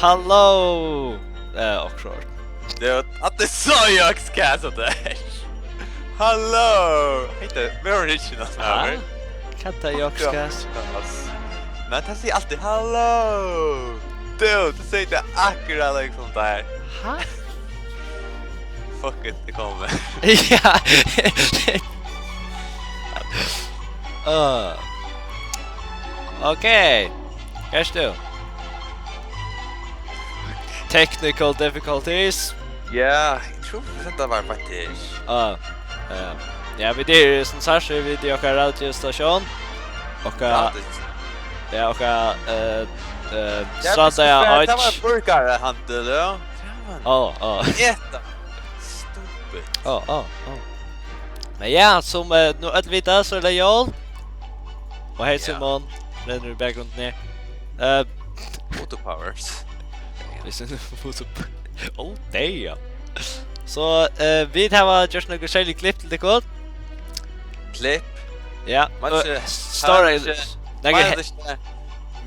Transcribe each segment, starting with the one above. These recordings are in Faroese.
Hallå! Okkurt. Det är så jag ska så där. Hallå! Inte mer original över. Katta jokskas. Men det säger alltid hallå. Det säger inte akkurat liksom där. Ha? Fuck it, det kommer. Ja. Okej. Here's du. Technical difficulties. Ja, jag tror det var faktiskt. Ja, vi det som sagt så vi det och radiostation. Och ja, och så där det var burgarhandel då. Jätte. Stupid. Men ja, som nu att vita så är det jag. Och hej Simon, renner du bakgrunden ner. Autopowers. Listen to oh damn. Så vi har just några särskilt klipp till det kort. Klipp. Ja, story.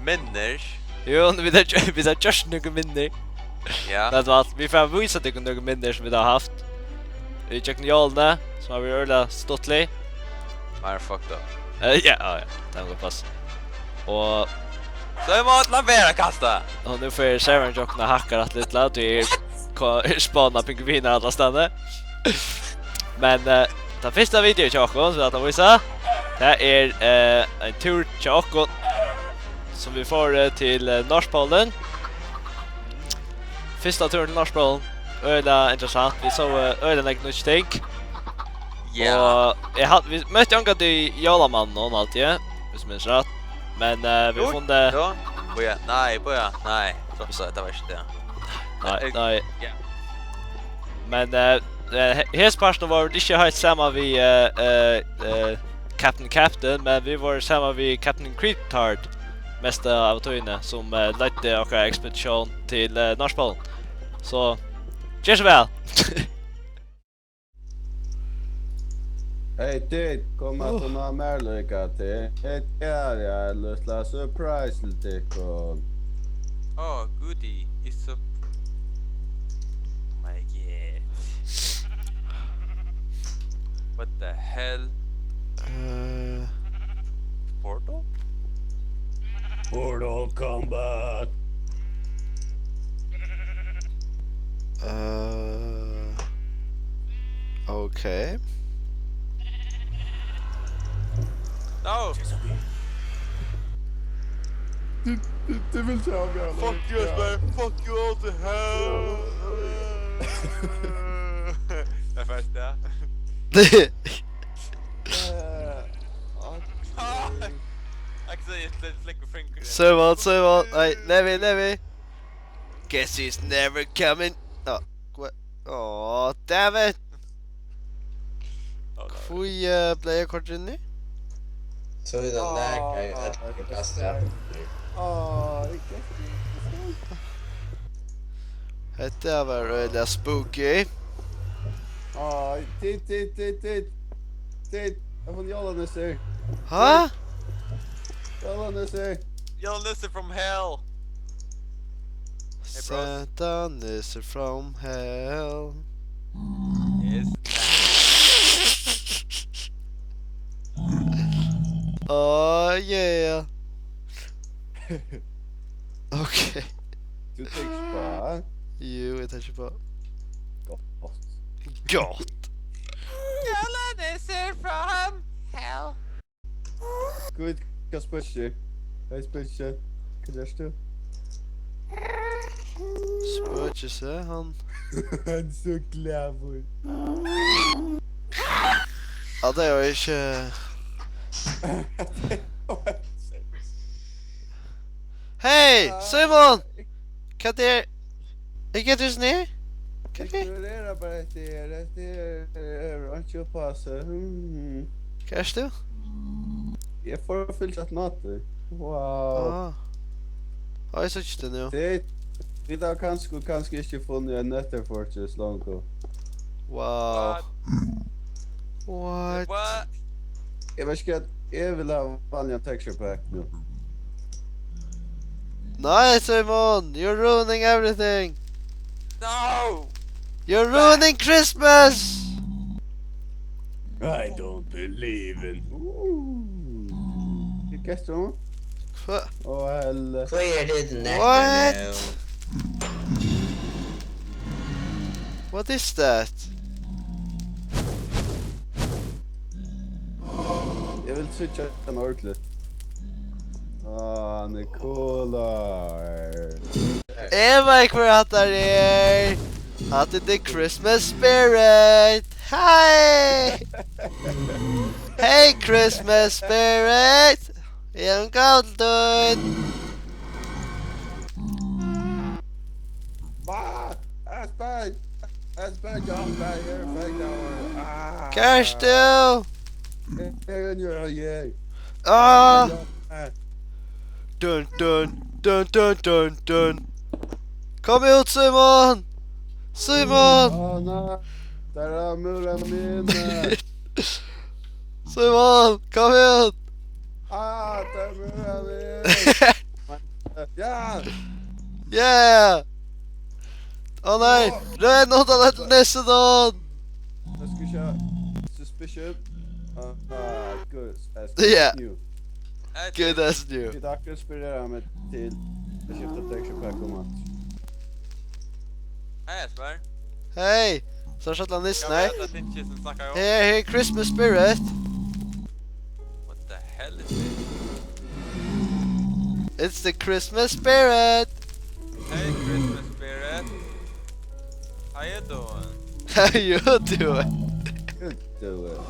Minner. Jo, vi har just några minner. Ja. Det var vi får visa dig några minner som vi har haft. Vi checkar jolna som har vi öra stottlig. Är fucked up. Ja, det går pass. Och så jag måste la vera kasta. Och nu får Sharon jockna hackar att lite låt vi spana pingviner alla ställen. Men den första videon chockon så att vi sa det är en tur chockon som vi får till Norrpolen. Första turen till Norrpolen. Öda intressant. Vi såg öda nytt steg. Ja. Och vi mötte en gång till Jalaman och allt det. Visst minns rätt. Men vi fann det. Nej. Så det var inte det. Nej. Men hela parten var inte helt samma vi Captain, men vi var samma vi Captain Creeptard mesta av tøyene som ledde vår expedition till Norrpolen. Så cheers väl. Hej tid, kom att hon har märlika till. Ett jag lustla surprise lite kon. Oh, goodie. It's so... Oh my god. What the hell? Portal? Portal combat. Okay. No! Du vill ta mig alla. Fuck you, Esbern! Fuck you all to hell! Det är första. Jag kan säga ett fläck och fingrar. Så vad? Nej, Levi. Guess he's never coming. Oh, damn it. Får jag playa kort in nu? Så är det där kan ju att kasta. Det var really spooky. Tid. Jag får jalla nu ser. Ha? Jalla nu ser. You'll listen from hell. Satan is from hell. Yes. Oh yeah. Okay. Du tänker på. Jo, jag tänker på. Gott. You'll listen from hell. Good, Kasperche. Hej Spurche. Kan jag stå? Spurche sig han. Han är så clever. Ja, det är inte. Hej, Simon! Kan det Ikke du snö? Kan vi? Det är bara det är inte passa. Kanske du? Jag får fyllt att natten. Wow. Ja, jag såg det nu. Det har kanske inte funnit en Netherfortress långt. Wow. What? Jag vet inte, jag vill ha vanliga texture pack nu. No, Simon, you're ruining everything. No! You're ruining Christmas. I don't believe in... You guessed wrong? What? Oh, hell. Clear the neck What? now. What is that? Jag vill switcha den ordentligt. Ah, Nikolaj. Eva kvar er. Hatt the Christmas spirit. Hi. Hey Christmas spirit. Jag kallt. Va? Esbern! Esbern, jag är här. Ah. Kerstu. Jag gör det. Ah. Dun dun dun dun dun dun. Kom ut Simon. Simon. Åh nej. Där är muren min. Simon, kom ut. Ah, där är muren min. Ja. Yeah. Åh nej, rädd något annat nästa dag. Jag ska köra suspicion. Good as Yeah. new. Good as new. Mitt akkurat inspirerar mig till att skifta texture pack och mat. Hej Esbern. Hey, så shotla nissen Jag här. vet att det inte är som snackar om. Hey, Christmas spirit. What the hell is this? It's the Christmas spirit. Hey Christmas spirit. How you doing? How you doing? Good do it.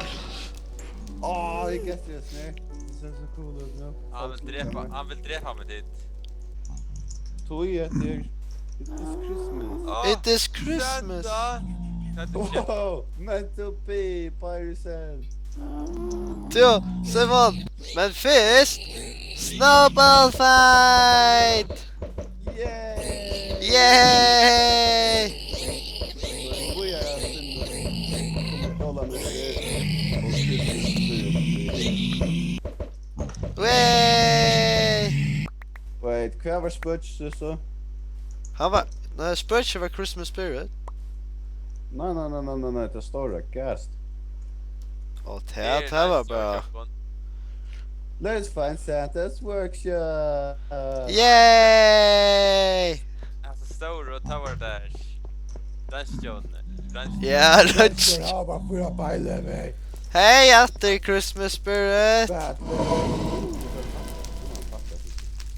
Åh, det get this nu. Det ser så cool ut nu. Han vill drepa mig dit. Tog äter. It is Christmas. It is Christmas. Wow, meant to be by yourself. Jo, Simon, men först snowball fight. Yay! Yay! We are kolla med Way! Wait, kan jag vara sputch så? Han var, nej, Spurge var Christmas spirit. Nej, det står det, cast. Åh, det var bra. Let's find Santa's workshop. Yay! Alltså stor och tower dash. Dungeon. Ja, Ja, vad får jag pejla mig? hej, efter Christmas spirit.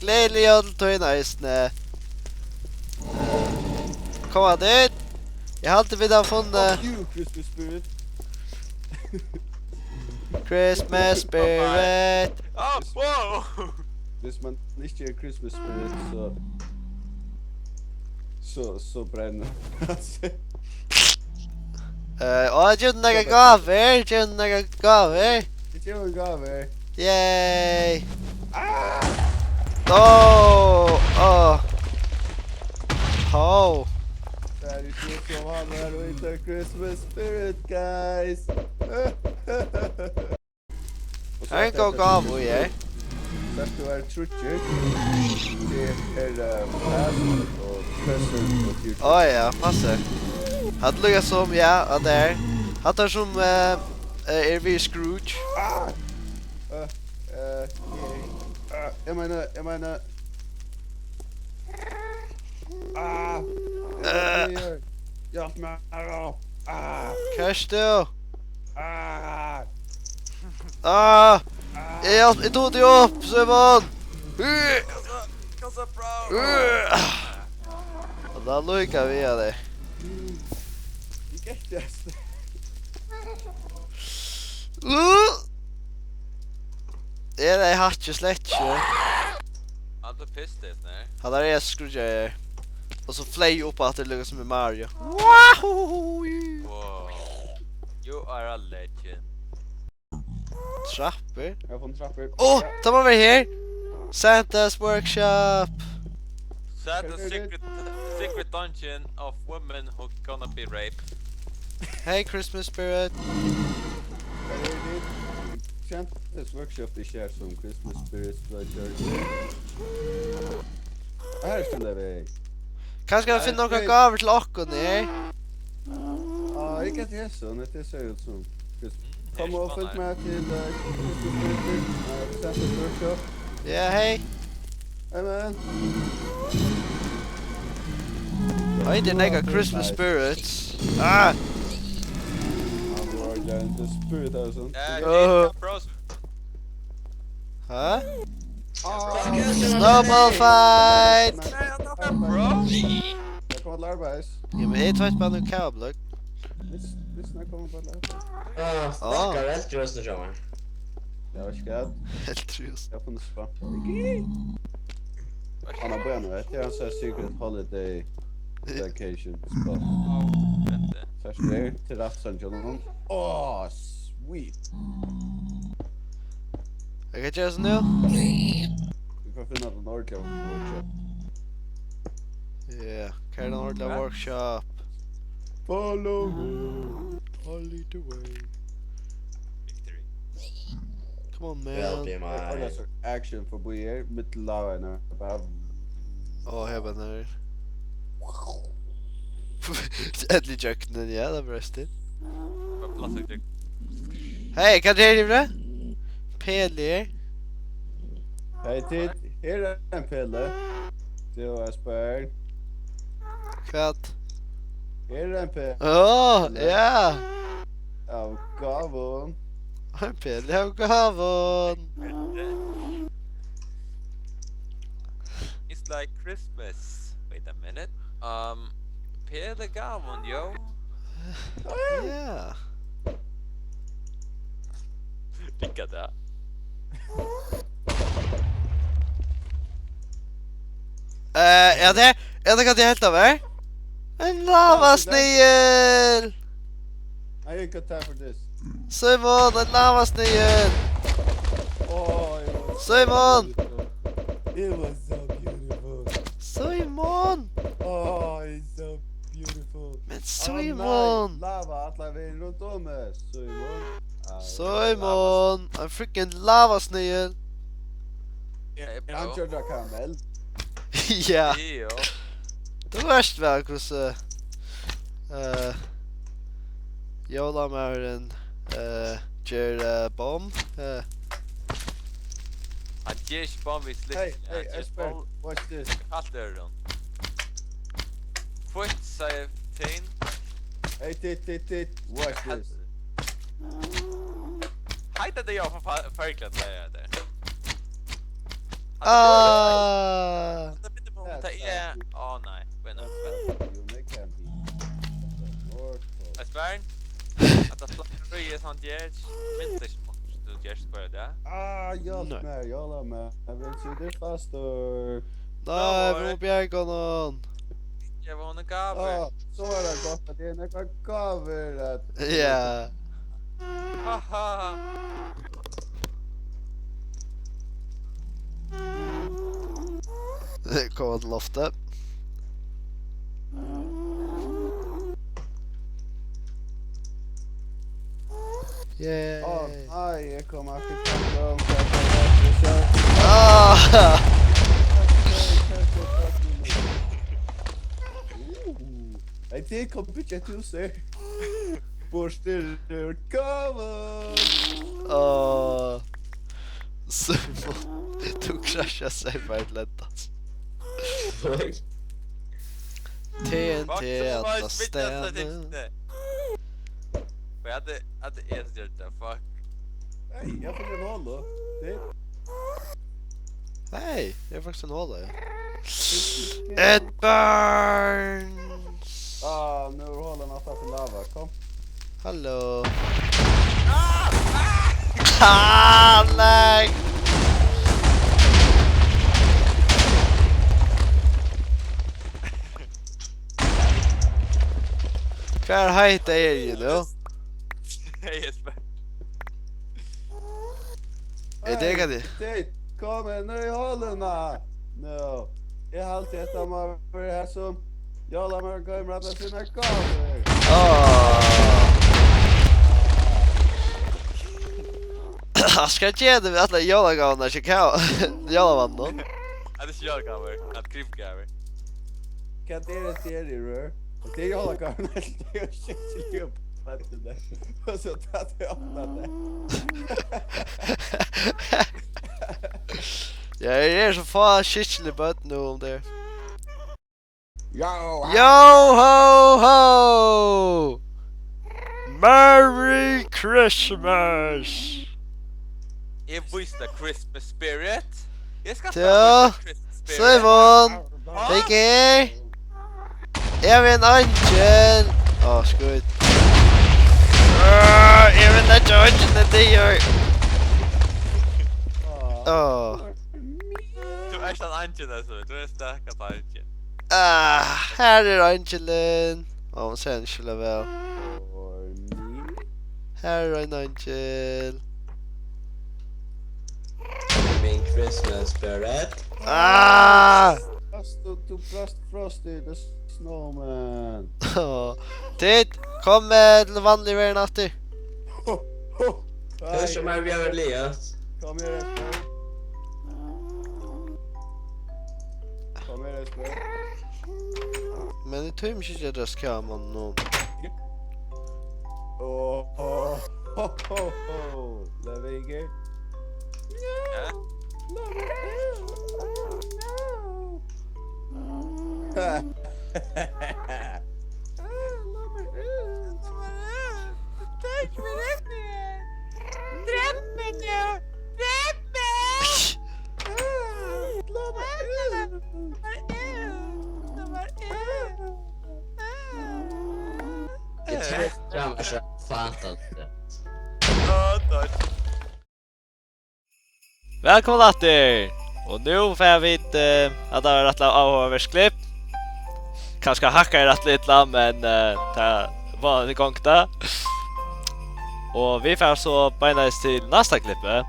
Gleðilig öllum Eisini. Kom dit. Jag har alltid velat funnit You Christmas spirit. Christmas spirit. Oh, wow! Hvis man inte gör Christmas spirit så bränner. Och jag några gaver, Det gör en gaver. Yay! Oh! Oh! Där är det som hamnar och inte Christmas spirit, guys. Här går gaver, ja. Först du är trutcher. Det är past och present och future. Oh ja, passa. Hade lugat som, ja, där. Hade som vi Scrooge. Jag menar. Hjälp mig då. Kerstu. Jag tog dig upp, Simon. Kassa bro! Och då lugar vi det. Det är hatch slätche. Allt pissed nej. Han har är Scrooge. Och så flay upp att det lugar som i Mario. Wow! You are a legend. Trappor. Jag får en trappor. Oh, come over here. Santa's workshop. Santa's secret dungeon of women who gonna be raped. Hey Christmas spirit. Santa's workshop är kär som Christmas spirit pleasure. Här skulle vi. Kanske jag finna några gaver till okkurt ner. Ja, inte det så, det ser ut som. Kom och följ med till Christmas workshop. Ja, hej. Amen. Jag har inte några Christmas spirits. Ah! I'm going to spirit house. Frozen. Huh? Snowball fight! Bro. Jag kommer att arbeta. Ja, men ett vet bara nu cowblock. Lyssna, kommer på att arbeta. Stackar Eltrus nu kommer. Jag var skadd. Helt trus. Jag får inte spara. Han har börjat nu, vet jag. Han säger secret holiday vacation spot. Först ner till Rapsanjolon. Åh, sweet! Jag kan göra så nu. Vi får finna den ordentliga workshop. Ja, kan den ordentliga workshop. Follow me. I'll lead the way. Victory. Come on, That'll man. be Och det är så action för bojer. Mitt lava nu. Bara... Åh, jag bara när. Äntligen köknen, ja, det är bröstigt. Plastic. Hej, kan du göra det? Peli. Hej tid. Här är en pille. Till Esbern. Kvart. Här är en pille. Åh, ja. Av gavon. En peli av gaven. It's like Christmas. Wait a minute. Pele Gavon, yo. Ja. Vilka det? Jag tänker att jag helt över. En lavasnigel! I ain't got time for this. Simon, en lavasnigel! Oh, Simon! It was so beautiful. Simon! Oh, it's so beautiful. Men Oh, Simon! nice. Lava alla vägen runt om oss. Simon. Simon! En freaking lavasnigel! Han körde kamel. Ja, Jo. det värst väl hur Jólamæren gör bomb. Han ger inte bomb i slick. Hey, Esbern, watch this. Allt är runt. Fort säger fin. Hey, tit. Watch this. Hejta det jag för färgklädd där där. Ah! Det blir på att är. Åh nej. Vänta. Esbern. Att det släpper ju sånt där. Men det smakar du gör för det. Jag la med. Jag vill se det fastor. Nej, vi bjärgar någon. Jag var en gaver. Så är det gott att det är några gaver. Ja. Haha. Det kommer till loftet. Yay. Nej, jag kommer att fixa dem. Ah! Det kom budget till sig. Borster cover. Åh. Simon. Du kraschar sig på ett lättat. TNT att stämma. Jag hade ens gjort det, fuck. Nej, jag får en håll då. Hej, jag är faktiskt en hålla. Esbern! Nu håller man fast i lava, kom. Hallå. Ah, nej! Hur height är you know? Hej Esbern. Är det gadi? Kom nu i hållarna. No. Jag har alltid ett av mig för det här som jag la mig gå med sina gaver. Jag ska ge det alla jolagavarna, så kan jag vann då. Det är kjörgaver. Att krypgaver. Kan det i rör? Det är alla garna. Det är skickligt upp. Det. Och så tar det åtta det. Jag är så fan skicklig bött nu om det. Yo ho ho! Merry Christmas! Jag visste Christmas spirit. Jag ska Ja, Christmas spirit. Simon! Leingi! Jag vill en angel! Åh, skut. Jag vill inte angel det gör. Åh. Du är en angel alltså. Du är starka på angel. Här är angelen. Hon ser inte så väl. Här är en angel. Min Christmas spirit. Frosty the snowman. Titt, kom med till vanlig värld efter. Hur som är vi överliga? Kom här Esbern. Kom här Esbern. Men det tog mig inte att ska man nu. Leingi. Ja. Jag fattar inte. Tack. Välkomna till! Och nu får vi inte att det är rätt avhörversklipp. Kanske hacka i rätt lite, men det är vanlig gång där. Och vi får så beinledes till nästa klippet.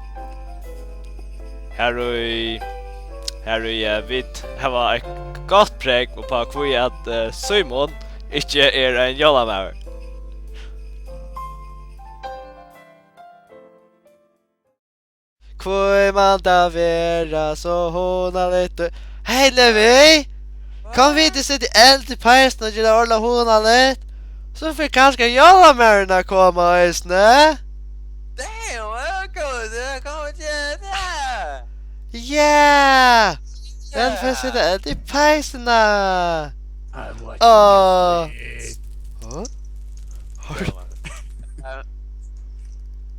Här vi har ett gott prägg på att Simon inte är en jollamär. Kvoi man da vera så hona lite. Hej Levi! Kom vi till sitt eld i pejsen och gilla orla hona lite. Så får kanske jollamärerna komma Eisini. Damn, jag kommer till det. Yeah! Den får sitta eld i pejsen.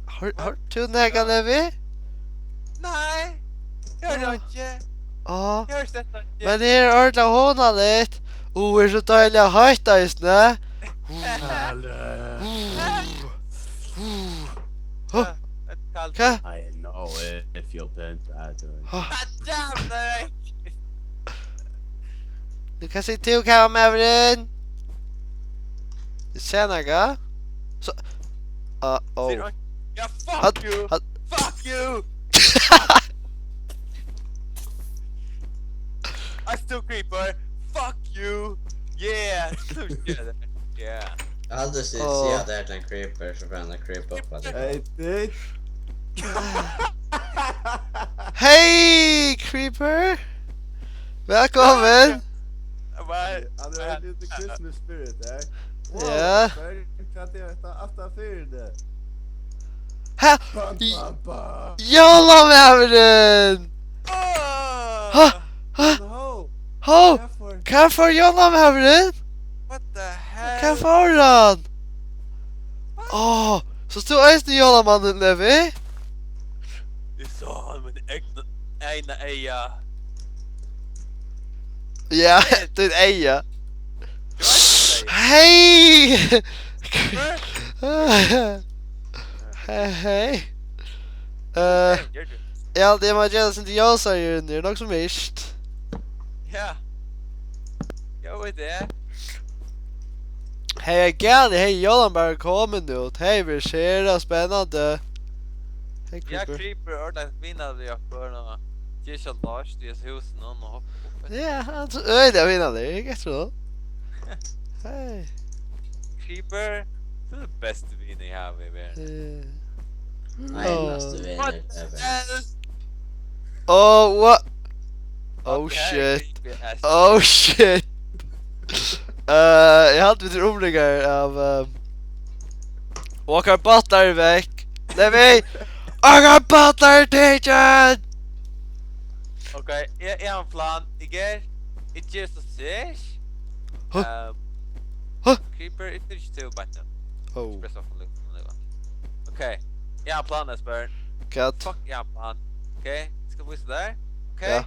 Har du nega Levi? Nej, gör det inte. Ja. Gör detta inte. Men det är ordla hona lite. Det är så dejligt att höjta Eisini. Ka? I know if you'll bend that. Damn dig. Du kan se till kameran. Det ser några. Så. Oh. Ja, fuck you. Fuck you. I still creeper. Fuck you. Yeah. Yeah. Jag hade sett se där den creeper så fan den creep upp att Hey, bitch. Hej Creeper. Välkommen. Han är lite Christmas spirit där. Ja. Kan det äta after fyrde? Ha! Jalla med den. Ho! Kan få jalla med den? What the hell? Kan få den? Så stod Eisini jalla mannen Levi. Du sa han med egna eja. Ja, det är eja. Hej! Hej. Ja, det var just inte jag säger det är något som visst. Ja. Jag vet det. Hej, Gally, hej, Jollan bara kommer ut. Hej, vi ser det spännande. Hej, Jag Creeper. creeper ordentligt vinnade jag för några. Gissa Lars, det är husen och hoppa upp. Ja, alltså, det vinnade det. Jag tror det. Hej. Creeper, du är det bästa vin i här i världen. nej måste vi What ever. else? What? Oh shit. Essy. Oh shit. Jag hade lite omringar av åker battar väck. Levi. Åker battar teacher. Okej, jag har en plan. Igår, inte just att ses. Huh? Creeper, inte till button. Oh. Press off the loop. Okej, jag har en plan, Esbern. Kat. Fuck, jag har en plan. Okej, ska vi visa där? Okej. Ja.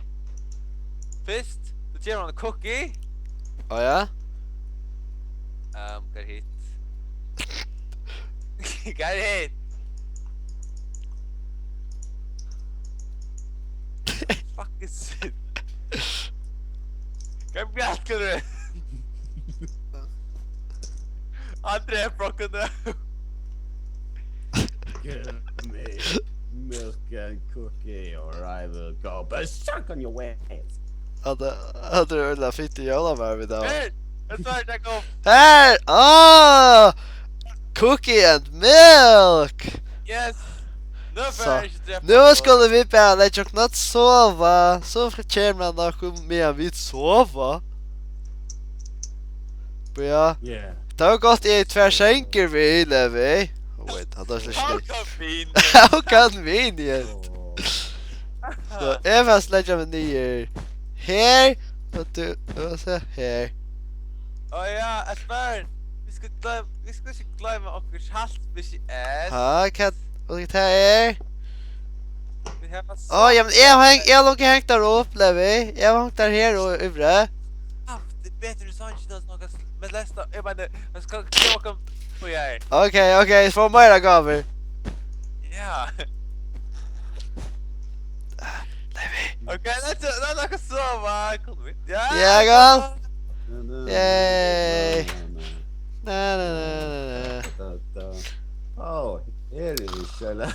Först, då ger man en cookie. Oh ja. Got hit. Got hit. Fuck is it? Kan bjälka du? André broken nu. Give me milk and cookie or I will go berserk on your ways. Hade du ölla fitt i jävla med idag? Hey! That's right, I go. Här! Ah! Cookie and milk! Yes! Nu Så, får jag inte träffa. nu skulle vi bara lägga och natt sova. Så kommer något med vi sova. Ja. Yeah. Det har gått i tvärsänker vi, Levi. Oh wait, han har släckt How det. convenient! How convenient! Oh. Så jag får släcka med ner. Här. Och du, och så här. Oh ja, Esbern! Vi ska inte glömma okkurt halt hvis jag är. Ja, kan och det här. Vi har fast. Ja, men jag har nog hängt där upp, Levi. Jag har hängt där här och övre. Det är bättre än sånt som något. Men nästa, jag menar, man ska åka på er. Okej, får mera gaver. Ja. Levi. Okej, låt oss sova. Kom vi. Ja. Ja, gal. No, Yay. no, Na. Oh, here it is, Shella.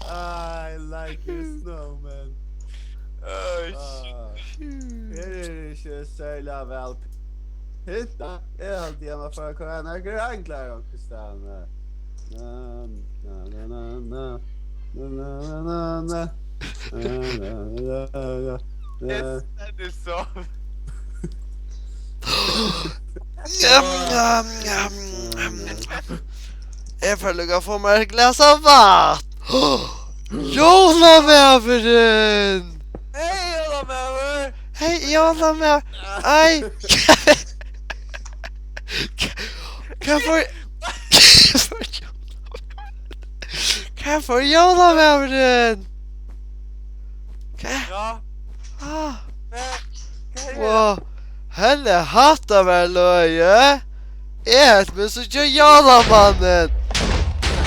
I like your snowman. Here it is, Shella väl. Hitta, jag hade gärna för att kunna grangla och stanna. Na na na na na na na. Yes, det är så. Jag får lugga få mig ett glas av vatten. Jolla med för den. Hej, alla med. Hej, jolla med. Aj. Kan få jolla med för den. Ja. Ah. Men Wow. Helle hattar väl löje. Ät men så gör jalla mannen.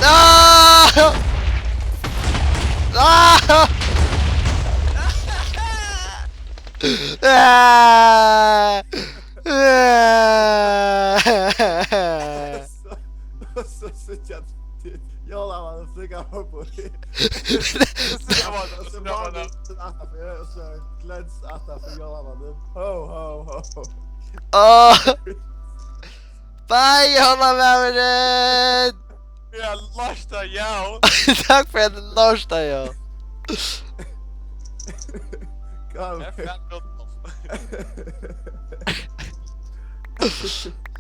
Ah! Ah! Ah! Så jag la man flyga på det. Så var det så gläds att för jag la man. Ho. Åh! Bye, hålla med den! vi har lasta jag. Tack för att du lörsta, ja. Kom.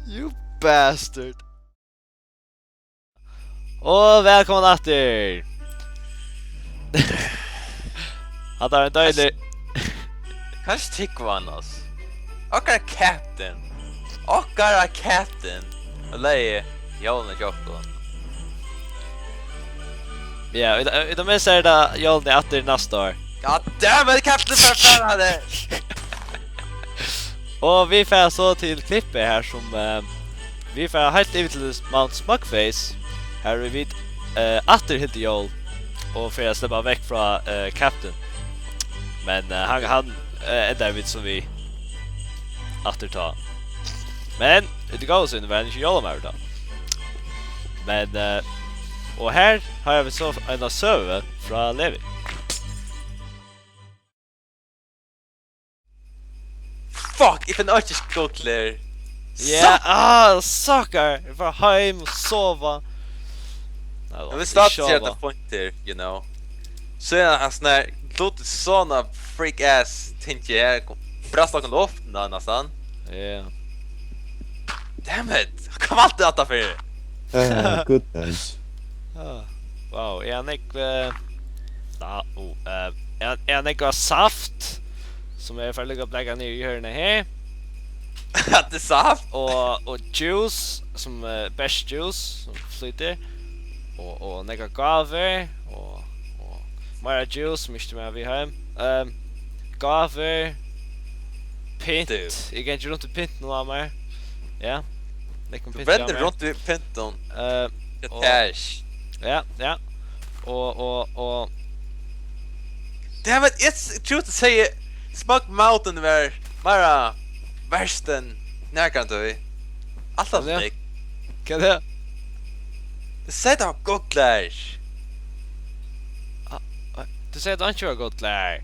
You bastard. Och välkomna åter. Han tar en döjlig. Kanske tycker vi annars. Okkara captain. Och läge Jolne Jokon. Ja, de är så där Jolne åter nästa år. God damn it, captain förfärande! Och vi får så till klippet här som vi får helt över till Mount Smugface. Här är vi åter helt Jol och för att släppa väck från Captain. Men han är där vid som vi återtar. Men det går så inte inte Jol med då. Men och här har jag så en server från Levi. Fuck, if an artist go clear. Ja, sucker! Jag får hem och sova. Jag vill starta sig att pointer, you know. Så är han sån här, låter såna freak-ass tänker jag. Brasta kan lofta nästan. Ja. Damn it! Jag kommer alltid äta för det. Good times. Wow, en ekva saft som är för att lägga blägga ner i hörnet här. Att det är saft. Och juice som best juice som flyter. Och några gaver och mera juice måste med vi hem. Gaver pint. Jag kan inte runt i pint nu mer. Ja. Det kan pint. Vänder runt i pinton. Cash. Ja. Och Damn it, it's true to say it. Smoke Mountain var mera värst än närkant vi. Allt av mig. kan det? Det säger att googlar. Du säger att du inte har gått lär.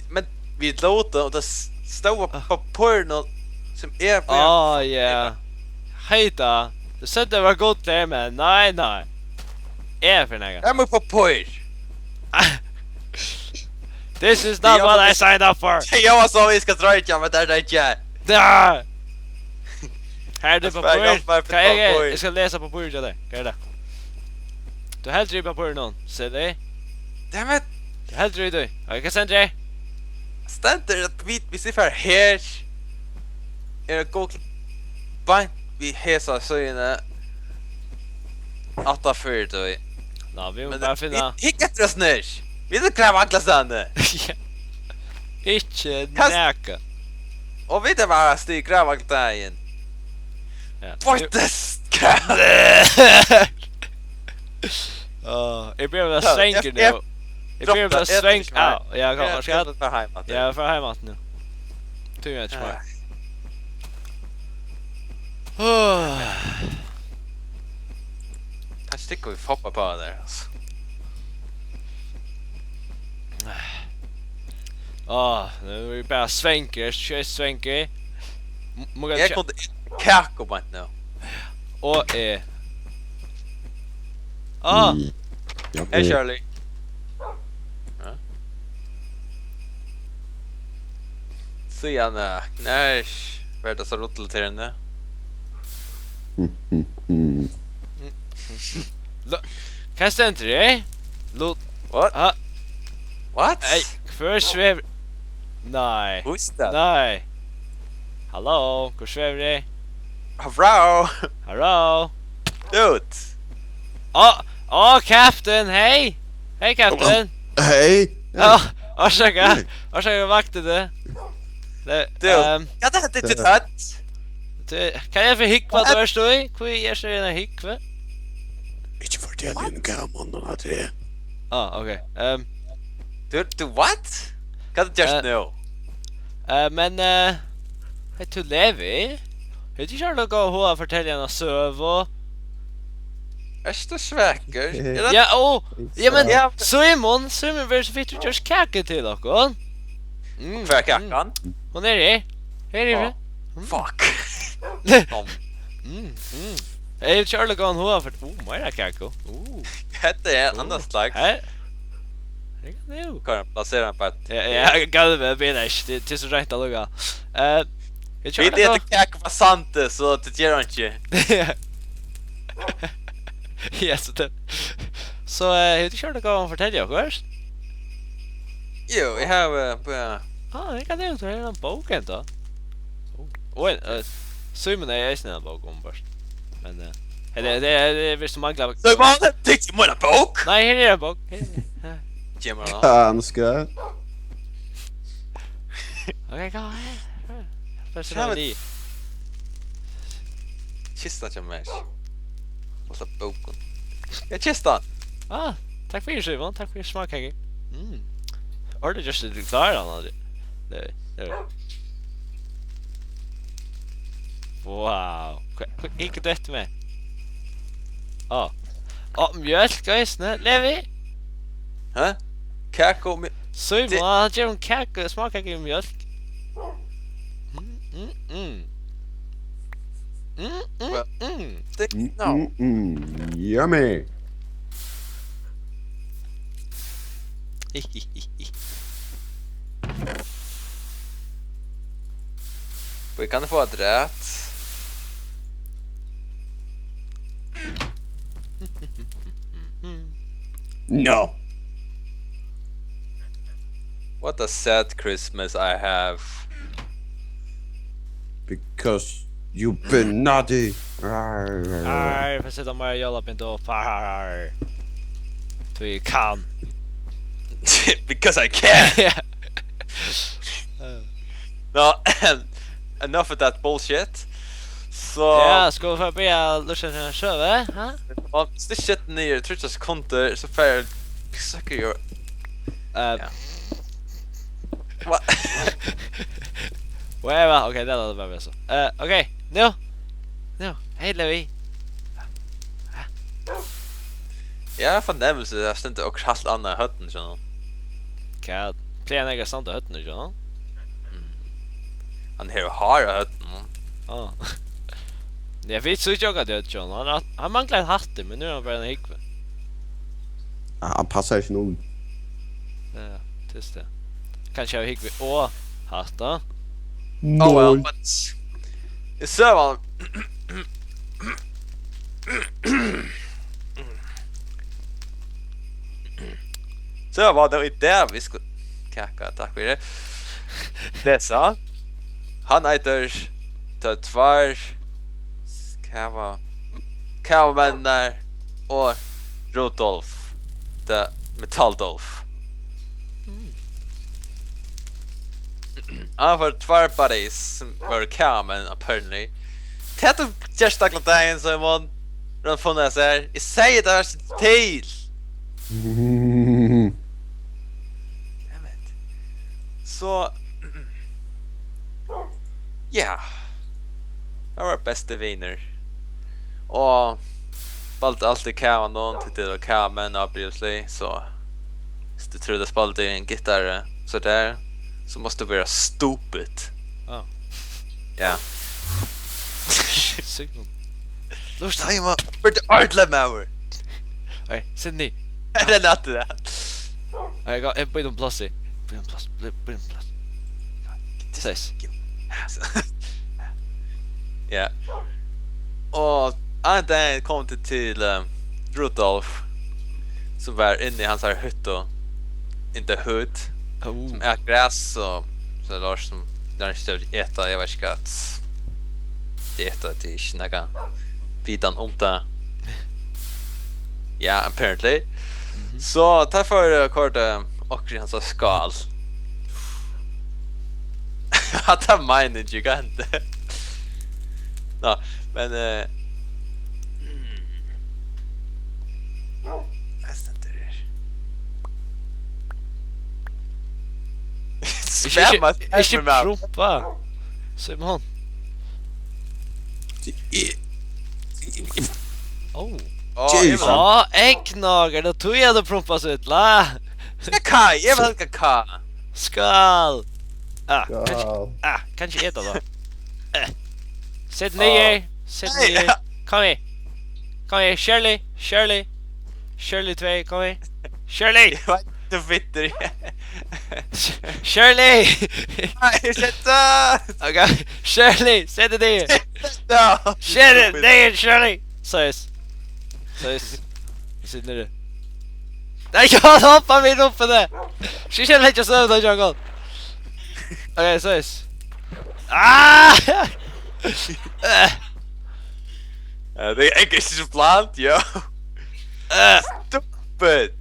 Men vi låter och det står på porno som är på. Ja. Heita. Du säger att det var gått lär men nej. För något. Jag är på porr. This is not what I signed up for. Jag var så vi ska dra inte men det är inte. Där. Här är det på Jag porr. Jag ska läsa på porr där. Kan det? Du helt driver på någon. Se det. Damn it. Du helt driver. Jag kan sända dig. Ständer att vi ser för här. Är det gå bant vi hesa så inne. Atta för då. Nej, vi måste bara finna. Hicka trösnäs. Vi ska kräva ankla sanne. Inte näka. Och vi det bara stig kräva ankla igen. Ja. What this? Jag behöver svänga nu. Jag behöver svänga. Ja, jag kommer ska för hemåt. Ja, för hemåt nu. Tog jag inte mer. Kanske sticker vi hoppa på där alltså. Nu är vi bara svänker, kör svänker. Jag kunde kaka på nu. Och Hej Charlie. Så gärna. Nej, värda så roligt till henne. Kan det inte det? What? What? Nej, för sväv. Nej. Who's that? Nej. Hallå, hur svävar det? Hallå. Dude. Captain, hej. Hej, Captain. Hej. Orsaka vakten det. Dude, kan det inte ta? Kan jag få hikva då står i? Kan jag se en hikva? Inte fortälja en gammal att det. Okej. Du what? Kan du just know? Men du lever? Vet du inte att gå och fortälja en söv och Är du sväcker? Ja men Simon vill så fick du just kaka till och För kakan? Hon är det. Här är det. Fuck. Jag kör gå och för mer kaka. Det är annars slags. Här. Det kan du. Kan jag placera den på ett... Ja, galve benesh. Det är så rätt att lugga. Vi äter kaka på Sante så det gör inte. Yes, det. Så hur kör det gå och fortälja först? Jo, jag har bara... Det kan du ta en bok då. Simon är Eisini en bok om först. Men det är visst som manglar. Så vad tyckte du om en bok? Nej, här är en bok. Gemma då. Ganska. Okej, gå. Personally. Kistan som mesh. Vad är boken? Jag kistan. Tack för Simon. Tack för smakhägg. Or det just det klar då. Det. Wow. Inte det med. Mjölk guys, Levi. Hä? Kaka med Simon, han ger en kaka, smakar inte mjölk. No. Yummy. Vi kan få ett rätt. No. What a sad Christmas I have. Because you've been naughty. Arr, får sitta med jävla pint upp. Arr. Du kan. Because I can. No, enough of that bullshit. Så Ja, ska vi få be Lucian att köra, ha? om det shit ner 30 sekunder så får sucker your What? Whatever. Okej, det är bara så. Okej. Nu. Hej Louis. Ja, förnämelse jag stände också helt annan hötten så. Kan plena jag samt hötten nu, John. Han har hötten. Ja. Jag vet så jag det John. Han manglar en hatt men nu är han bara en hickve. Han passar inte nog. Ja, just det. Kanske jag hickve och hatta. Oh well, but it's so så var det där vi skulle kaka, tack för det. Dessa han heter tvär Kavamennar och Rudolf the Metalldolf. Han var tvär buddies som var kamen apparently. Tätt och gärstakla dagen så man runt funna så här. I säger det här till. Så ja. Det var bästa vänner. Och spalt alltid kamen någon till det kamen obviously så det tror jag spalt en gitarr så där så måste vara stupid. Ja. Ja. Signal. Lust hemma för det artlemauer. Hej, Sydney. Är det natt det? Jag går på en plats. På en plats. Ses. Ja. Och han kom till Rudolf som var inne i hans här hytta. Inte hud. Som är gräs och så Lars som där inte äta jag vet inte att det äta till snacka vidan om det. Ja, apparently. Så ta för kort och hans skal. Att han mined gigant. No, men Spämma, Inte prompa. Simon. Oh. Ja, äggnager. Då tog jag det prompa så ut. La. Kaj, jag vill ka. Skål. Skål. Kanske äta då. Sätt ner. Kom här. Shirley 2, kom här. Shirley. Du fitter. Shirley. Nej, sätta. Okej, Shirley, sätt dig ner. Ja. Shirley. Sägs. Sitt ner. Nej, jag hoppar mig upp på det. She känner inte så där jag. Okej, sägs. Det är inte så plant, ja. Stupid.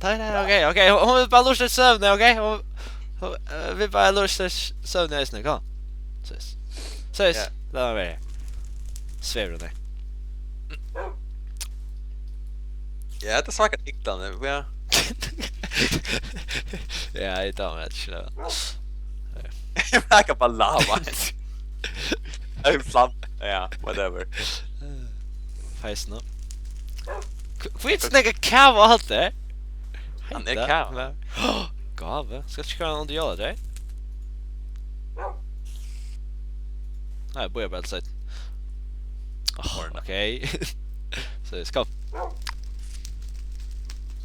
Nej, okej. Hon vill bara lust sövna, okej? Hon vill bara lust sövna just nu, kom. Sägs. Där var vi. Svävar det. Ja, det smakar äckligt, ja. Ja, det tar mig att köra. Jag märker bara lava. Ja, whatever. Fejs nu. Skit snägga kav och allt det. Han är kav. Gave. Ska inte köra någon du gör det? Nej, jag börjar bara säga. Okej. Så ska.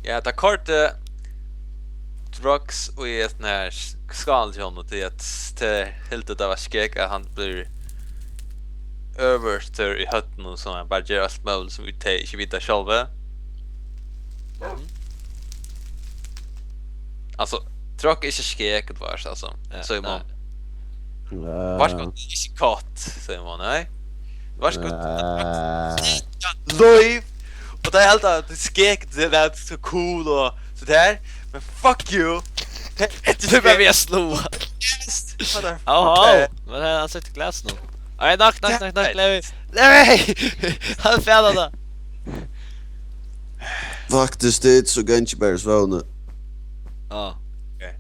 Ja, det korte drugs och i ett när skal till honom till att helt det var skäck att han blir överster i hötten och så han bara gör allt möjligt som vi inte vet själva. Alltså, drog är inte skäck det var alltså. Så man varsågod, inte katt, säger man, nej. Varsågod. Live! Och det är helt att det skäck, det är så cool och så där. Men fuck you! Du behöver jag slå. Jaha, men han sätter glass nu. Nej, nack, Levi. Nej! Han fällde. Faktiskt det är så ganska bara svåna. Ja. Okej.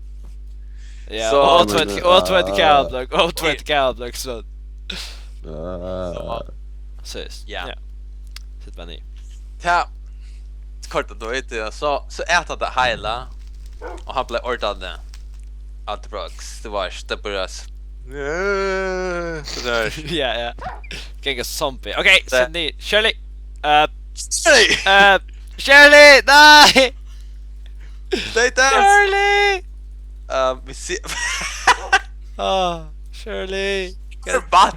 Ja, Så- åt 20 cowblock så. Ses. Ja. Sitt bara ni. Ja. Kort då vet du så äter det hela och han blev ordnad att drugs. Det var det började så där. Ja. Gänga zombie. Okej, så ni Shirley. Shirley, nej! Stay down. Shirley! Vi ser Shirley. What?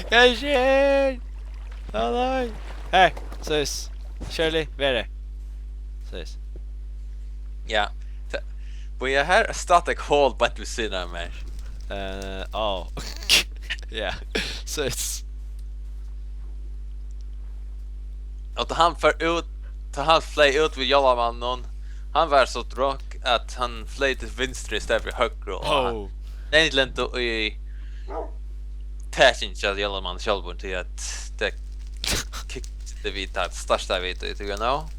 Kanske. Nej. Hej, ses. Shirley, vera. Ses. Ja. But jag har static hold but vi ser där mer. Ja. Ses. Och han för ut ta han flöj ut vid Jallamannen. Han var så drunk att han flöj till vänster istället för höger. Det är inte då i tätchen till Jallamannen Sjálvur till att det kickade vid att största vet you know.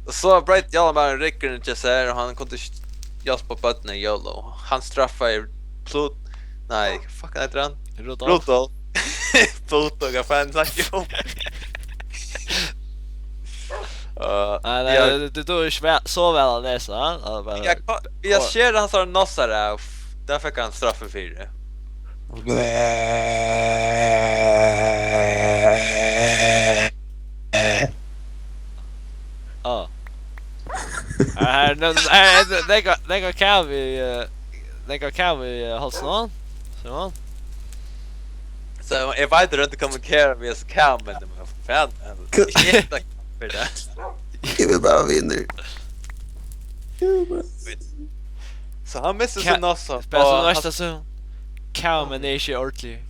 Och så bröt Jallamannen rycken inte så här och han kunde just på botten i Jollo. Han straffade Plut. Nej, fuck heter han? Rudolf. Plut och fan sagt ju. Det då är så väl att läsa. Jag ser han så nossar av. Där fick han straff för det. Det kan vi hålla någon. Så. Så if I didn't kommunicera med så kan men det fan. För det. Jag vill bara vinna. Så han missar sin nossa. Spela nästa så. Kan men det är inte ordentligt.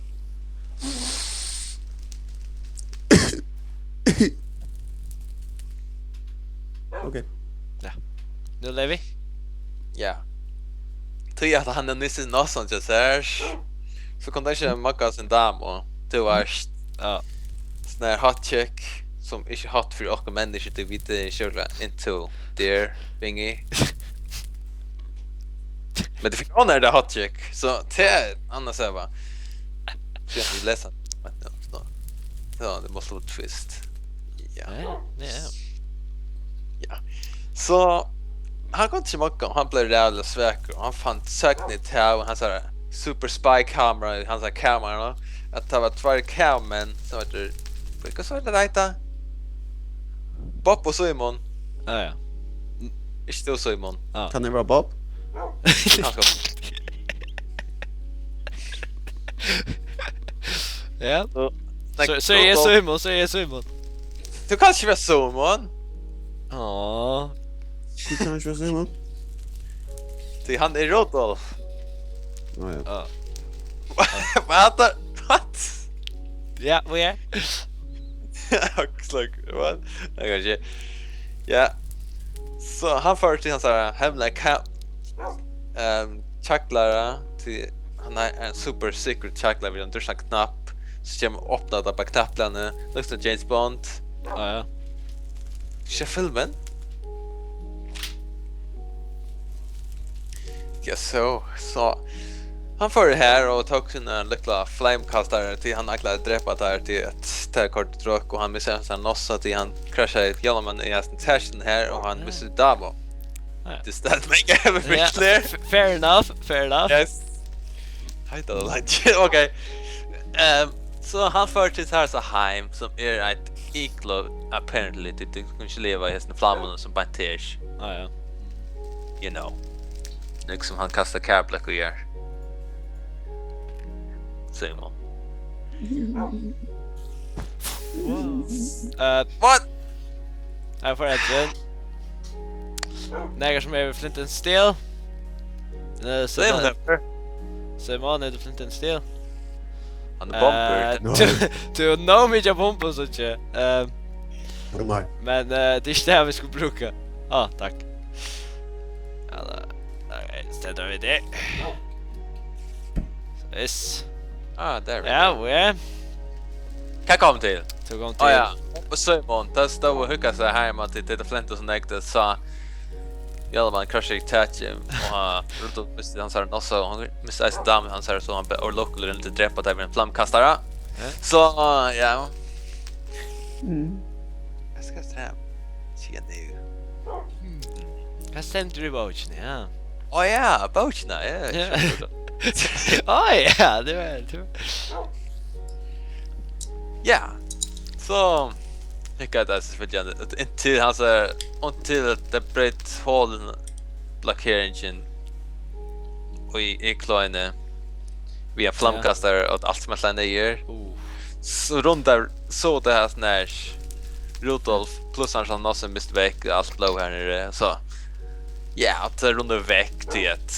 Okej. Nu lever vi. Ja. Tror att han är nyss nossa just här. Så kan det inte macka sin dam och det var sån här hot check som inte hot för och människor det vita själva into their thingy. Men det fick hon det hot check så det annars är va. Jag vill läsa. Så det måste vara twist. Ja. Ja. Så han kom till Macka han blev jävla sväcker och han fann sökning till och han sa super spy kamera han sa kamera att det var två kameran så att det vilka så det rätta Bob och Simon. Ja. Inte Simon. Kan det vara Bob? Ja. Så är Simon. Du kan inte vara Simon. Du kan inte vara Simon. Det han är Rudolf. Ja. What? Ja, vad är? What? Ja. Så han för till hans hemliga chaklara till han är en super secret chaklara vid en dörsa knapp så kommer öppna där på knapplarna luktar James Bond. Ja. Ska filmen? Ja så han för det här och tog sina lyckliga flamekastare till han akla dräpa där till ett tärkort drog och han missade en nossa till han kraschade ett Jallman i hans tashen här och han missade Davo. Does that make everything clear? Fair enough. Yes. Heter det langt. Okej. Så han för till här så heim som är ett iklo apparently det kan inte leva i hästen flamman som bantage. Ah, ja. You know. Liksom han kastar kärblek och gör. Säger man. What? Jag får ett Nägar som är vid Flint and Steel. Simon är det Flint and Steel. Han är bumper. Du know me jag bumpar så inte. Men det är inte det vi ska bruka. Tack. Okej, ställer vi det. Så is. Där. Ja, vi är. Kan komma till. Tog om till. Ja. Och Simon, där står och hugga sig här med att det Flint som ägde sa Hjälman crusher touch och runt visst han sa också han missade sig dam han sa så han or local inte dräpa där med en flamkastare. Så ja. Jag ska säga. Se nu. Vad stämde du bochen, ja? Ja, bochen, ja. Ja, det var det. Ja. Så jag det så vill jag inte han sa until det brett hålen blockeringen och i kleine vi har flamkastare och allt som är ner. Så runt där så det här snärs Rudolf plus han måste mist väck allt blå här nere så ja att runda väck till ett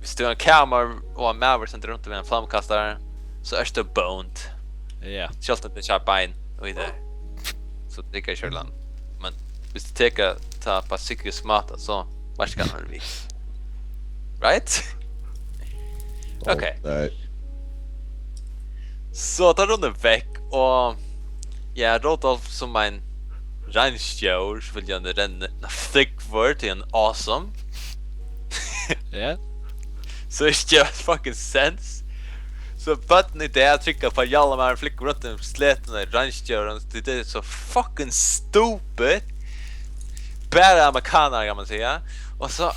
vi står en kamera och en maver som runt med en flamkastare så är det boned. Ja. Självt att det kör bein och det så det kan köra land. Men hvis du ta på cykel smata så vart ska han vi. Right? Okej. Så tar runt väck och ja, Rudolf som en ranchjord vill jag den thick word till en awesome. Ja. Så it just fucking sense. Så button är där trycka på alla de här flickor runt den släten i ranchjorden. Det är så fucking stupid. Bara amerikaner kan man säga. Och så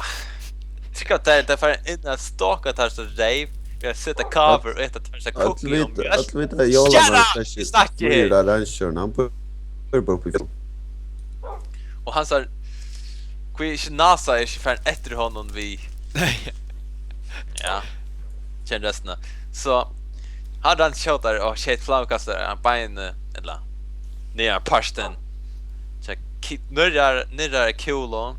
tycker att det är för en att staka tar så rave. Jag sätter cover och äta tar så cookie om mjölk. Att vita jalla Snackar. Han på Och han sa Quish NASA är för efter honom vi. Ja. Känner resten. Så hade han tjatar och shit flamkastare han bein eller ner parsten. Så nörrar kul.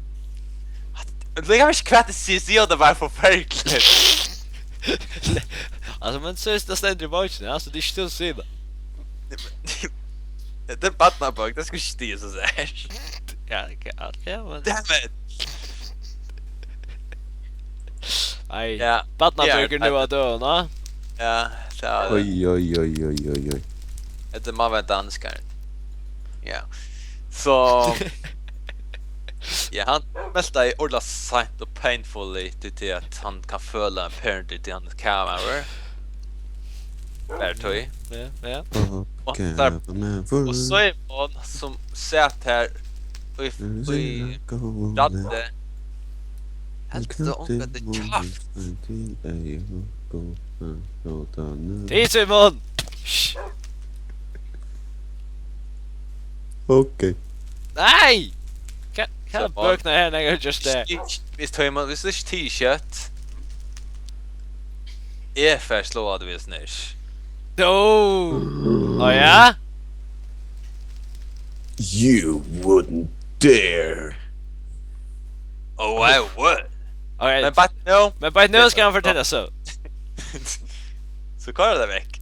Det är inte kvart att se det var för verkligt. Alltså men så är det ständigt bochen, alltså det är still sida. Det är badnabok, det skulle inte så där. Ja, men Damn it. aj. Ja. Badnabok nu att dö, va? Ja, så. Oj. Det är man danskar. Ja. Så ja, han mest är ordla sight och painfully till att han kan följa apparently till hans kamera. Vertoy. Ja. Och där och så är man som satt här och i ratte. Helt så onka det kraft. Tid Simon! Okej. Nej! Kan bökna här när jag just där. Visst har man visst är t-shirt. Är förslåad visst nisch. Ja? You wouldn't dare. Oh, I would. Okej. Men bara nu ska han fortälja så. Så kör det väck.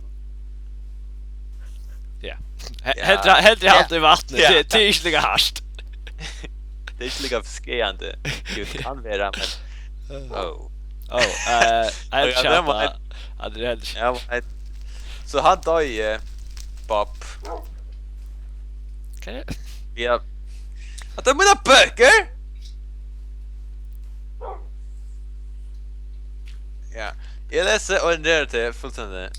Ja. Helt halt i vattnet. Det är tydliga harst. Det är inte lika skräande. Det kan vera men så han dog Bob. Kan jag? Ja. Att de mina böcker. Ja. Jag läser och det till fullständigt.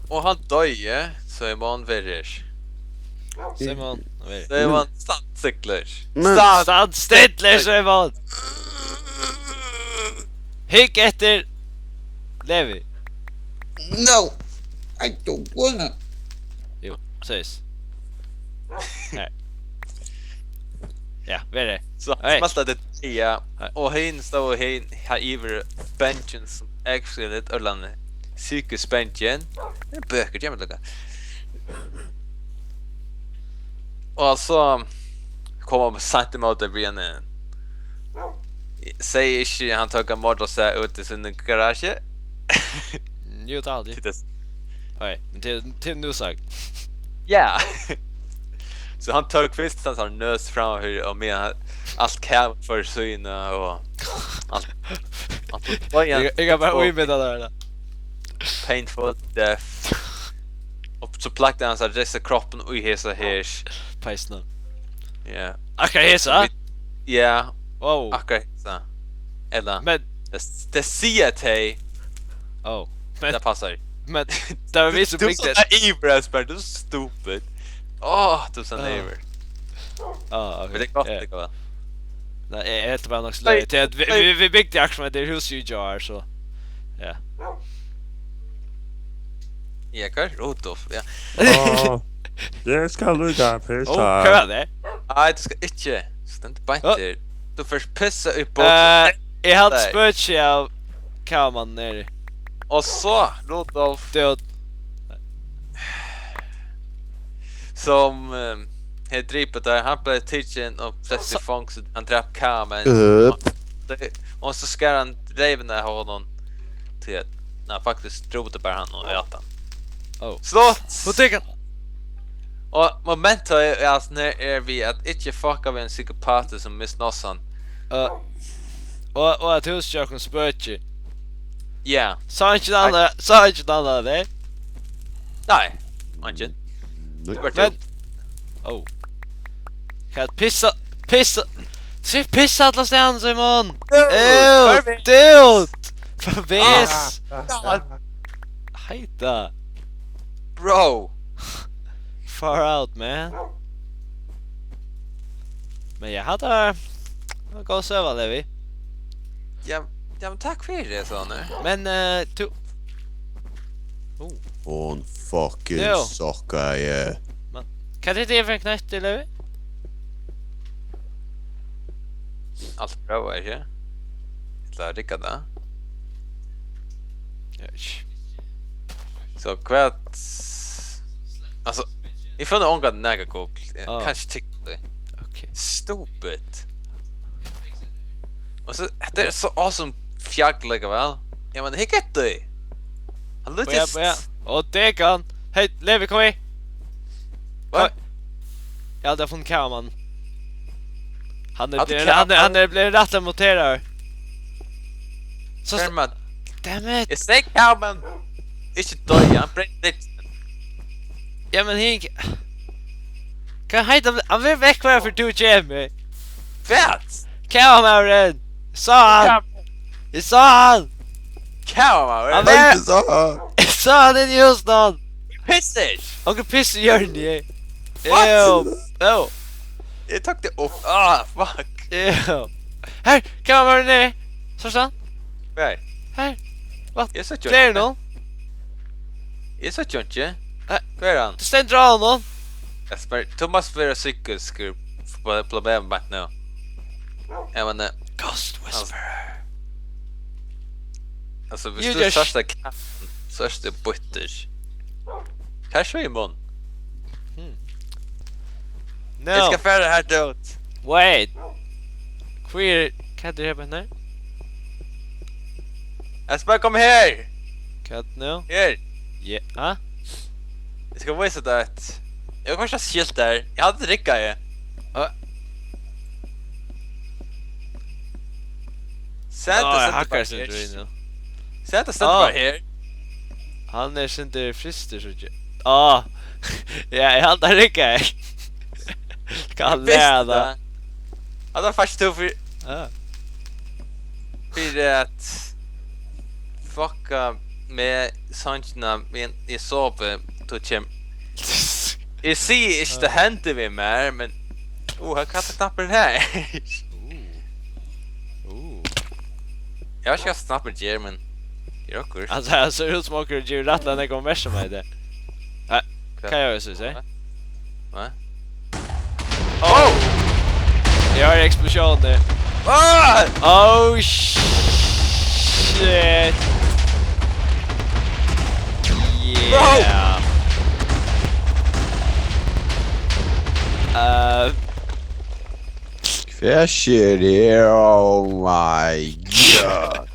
Och han dog så är man verish. Simon. Så är man standcykler. Stand stedler Simon. Hygg efter Levi. No! I don't wanna! Jo, precis. Här. Ja, vad är det? Så Nej. smaltade det och hin stod hin har iver benchen som actually öllum psykosbenchen. Det är böcker jag vill och så kommer sant emot det igen. Säger inte han tar mod och så ut i sin garage. Jo, det aldrig. Nej, men till nu sagt. Ja. Så han tar kvist han har nös fram hur och med allt kan för syna och allt. Jag bara oj med det där. Painful death. Och så plackade han så här dessa kroppen och hesa härs. Pajsna. Ja. Akkurat hesa? Ja. Wow. Akkurat hesa. Eller Men det ser dig. oh. Men Det passar. men det var vi som Du fick det. är naiv, Esbern. Du är stupid. Du är så naiv. Ja, Men det är gott, det går. Nej, jag heter bara något slöjt. Vi byggde aktion med det husdjur så. Ja. Ja, kanske Rudolf. Ja. Det ska du där Kan vara det? Nej, du ska inte. Ständ bara inte. Du får pissa upp på. Jag hade spötje av kameran nere. Och så, Rudolf. Död. Som är dripet där. Han blev tidsen och plötsligt fångs. Han drapp kameran. Och så skär han reven av honom. Till att han faktiskt trodde bara han och äta. Oh. Slått! Butiken! Och momentet är alltså när är vi att inte fucka med en psykopat som missnossan. Och att husköken spötje. Ja. Sa inte det andra det? Nej. Anken. Men... Oh. Kan jag pissa... Se pissa alla ställen, Simon! Dude! Förvis! Hejta! Bro! Far out, man. Men jag hade... Jag går och söva, Levi. Ja, men tack för det, så nu. Men, Hon fucking Jo. sockar ju. kan du inte ge för en knätt till, Levi? Allt bra, är det? Jag dricka det. Så kvart... Alltså, ifrån ångan näga kok. Kanske tyckte det. Okej. Stupid. Och så, det är så awesome fjäggliga väl? Ja, men hicka det. Han lyckas... Och det kan... Hej, Levi, kom hit! Va? Jag hade funnit kameran. Han Hade är blivit rattad mot er. Så... Fermat. Damn it! Jag säger kameran! Inte döj, han bräckte det. Ja, men hink... Kan han vill väck vad jag för du Jimmy? Fett! Kameran! Sa han! Jag sa han! Kameran! Han Nej, var... inte så. Jag sa han in just någon! Pissage! Onkel Piss gör ni! What? Ew! Jag tog det upp. Fuck! Ew! Här! Kameran ner! Sorsan! Nej. Här! Vad? Jag sa Fler inte. någon? Jag sa inte. Vad är han? Du ständer av någon? Esbern, Thomas vera psykisk problem med nu. Jag menar, Ghost Whisperer. alltså You hvis du just- största kan, största butters. Kanske i mun. No! Jag ska färra det här död. Wait! Queer... Kan du hjälpa henne? Esbern, kom här! Kat nu? Här! Ja. Ah? Jag ska visa det att... Jag kanske har skilt där. Jag hade dricka ju. Santa Jag sätter hackar bara sig inte här. nu. Santa sätter bara här. Han är inte frister så inte. Ja, jag hade rycka. Kan lära. Ja, då faktiskt tog för att fucka med sanchna men jag sov to chem. Jag ser inte det händer vi mer men jag kan inte knappa den här. Jag ska snappa German. Gör okkurt. Han ser ut som åker och rattlar när jag kommer värsta med det. Kan jag så säga? Va? Oh! Jag har explosion nu. Ah! Oh shit. Yeah. Fair shit here, oh my god.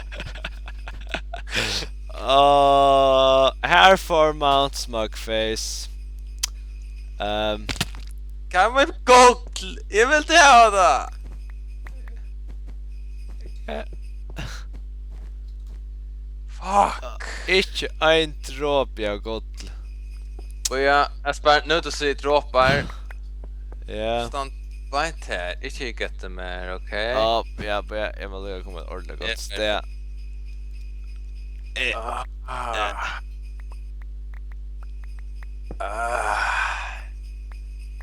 Här får Mount Smugface. Kan man gott? Jag vill inte ha det. Fuck. Ikke en dråp jag gott. Och jag Esbern nu att se droppar. Ja. Stand bite här. Inte gett det mer, okej? Ja, jag vill komma ordentligt gott. Det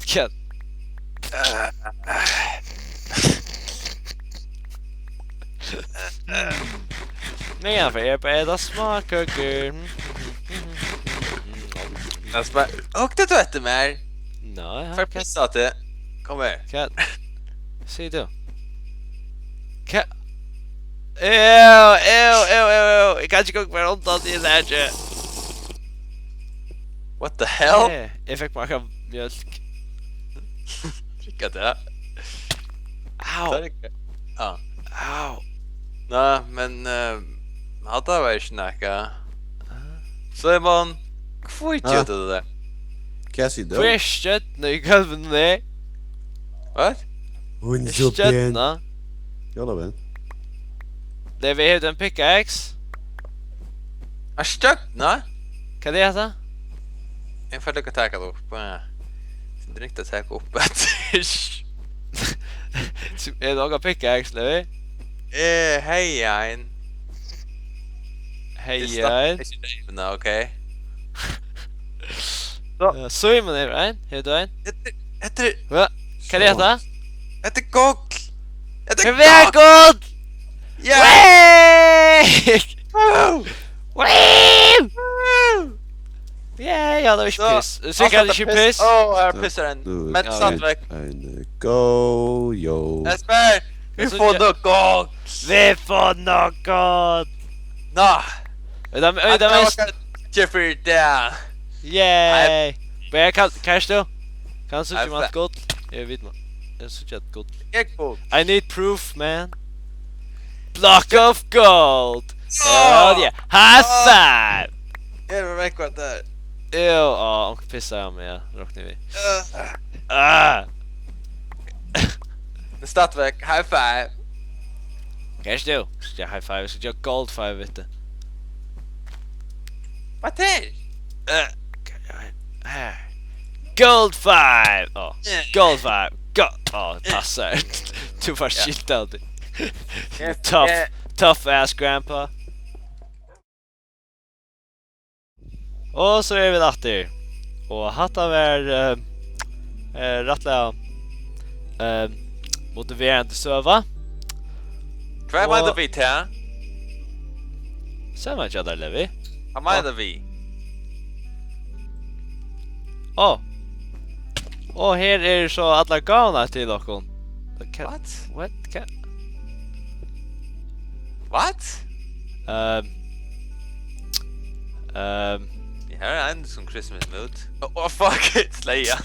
kan. Nej, jag får äta småkakor. Esbern, och det vet du mer. Nej, jag För pissa att det. Kom här. kan. Säg du. Kan. Ew. Jag kan inte gå runt allt i det här. What the hell? Nej, jag fick maka mjölk. Dricka det. Au. Ja. Au. Nej, men hade var ju snacka. Så är man kvart Ah. det där. Cassie då? Frisket, nu kan vi ner. Vad? Hon så pen. Frisket, Jalla ben. det vi heter en pickaxe. Är stött, nej? Kan det heta? En för lycka taka då. Sen riktigt taka upp ett. Är det någon pickaxe, Levi? Hej ein. Hej, ja. Nej, okej. Simon är det, Hur du en? Heter Va? Kan det heta? heter gok. Kan vi ha god? Ja. Ja, det var piss. Så kan det inte piss. Här pissar en. Men Ja, satt väck. Go, yo. Esbern, vi får nog gok. Vi får något. Nå. Det mest. Jeffrey där. Yay. Men kanske du? Kan du Nej, inte mat gott? Jag vet man. Jag tycker att gott. Ekbo. I need proof, man. Block of gold. Hell yeah. High five. Jag vill väck vad där. Och pissar jag med. Råknar vi. Det start väck. High five. Kanske du? Jag high five. Så jag gold five, vet du. Vad är? Gold five! Gold five! Passar. Du var shit alltid. Tough ass grandpa. Och så är vi efter. Och hatta var rättliga motiverande söva. Vad menar vi här? Sen var jag där, Levi. Vad menar vi? Och här är så alla gåna till okon. What? What? What? Det här är en som Christmas mood. Oh fuck it, Sleia.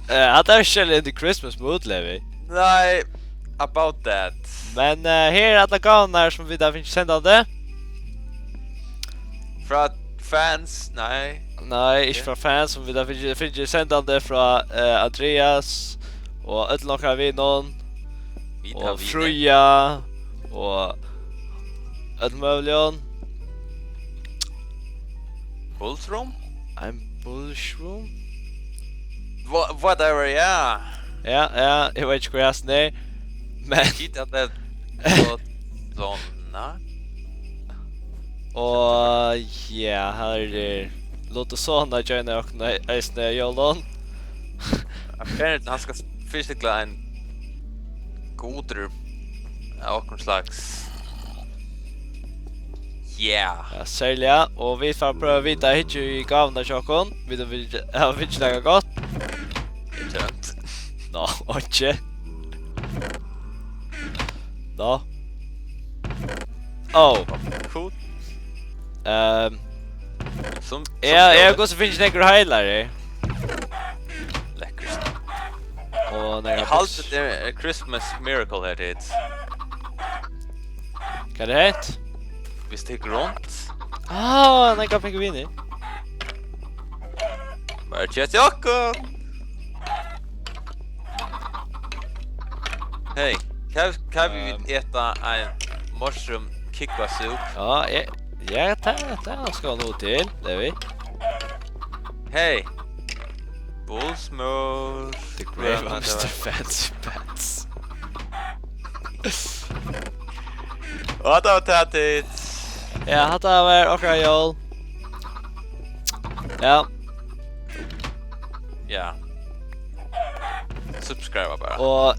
Att det är själv inte Christmas mood, Levi. Nej, about that. Men här är alla gåna som vi där finns sändande. För att fans, nej. Nej, inte från fans som vi där finns sändande från Andreas och öllum har vi någon och Fruja och öllum. Bullsroom? I'm bullshroom. Whatever, ja. Ja, jag vet inte hur jag är. Men Hitta det såna. och ja, här är det. Låt oss såna joina och Eisini jolon. Apparently han ska fysically en goder av någon slags Yeah. Ja, særlig, og vi får prøve å vite hyggja i gavene tjokken. Vi har ikke laget godt. Inte rätt. Nå, ikke. Nå. Oh. Cool. Som Jeg går så finnes nekker heilere. läckert. Og Jag nekker halde det är Christmas miracle här det. Hva det het? Vi sticker runt. Nekker pingviner. Bara chat Jakob. Hej, kan vi äta en mushroom kikwa soup? Ja, det skal noe til, det vi. Hej. Bullsmore. The grave of Mr. Fancy Pants. Och då tar det. Ja, hatt av okra jól. Ja, Ja. Subscribe bara. og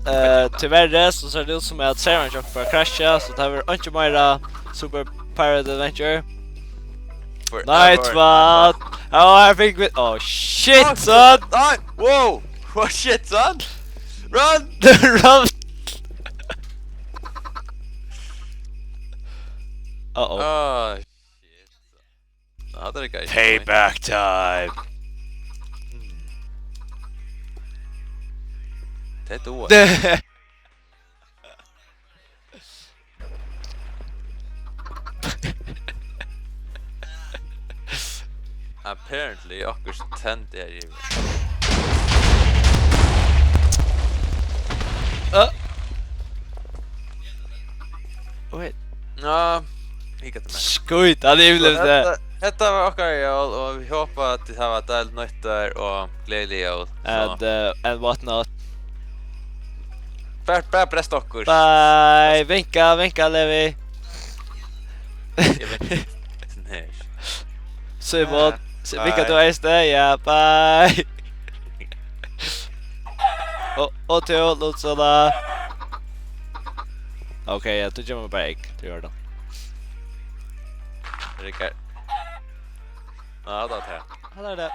tyvärre så ser det ut som at serveren tjokk bare krasja, så det var ikke mer Super Pirate Adventure. Night what? Her fikk vi... Oh shit, son! Nej! Wow! What shit, son? Run! Run! Uh-oh. Oh shit. Ja, det är gøy. Payback time! Det är då. Apparently, okkurt tänd är ju. Wait. Ja, higga till mig. Skojt, han är det. Detta var okkar jól och vi hoppas att det har varit ett nyttar och gleðilig jól. And whatnot. Bara besta okkurt. Bye! Vinka, Levi. Jag vet inte. Nej. Simon, Bye. vinka du Eisini, ja, bye! Och till Lutsala. Okej, jag tog mig bara ägg till Jordan. Rickard. Ja, då tar jag. Han är det.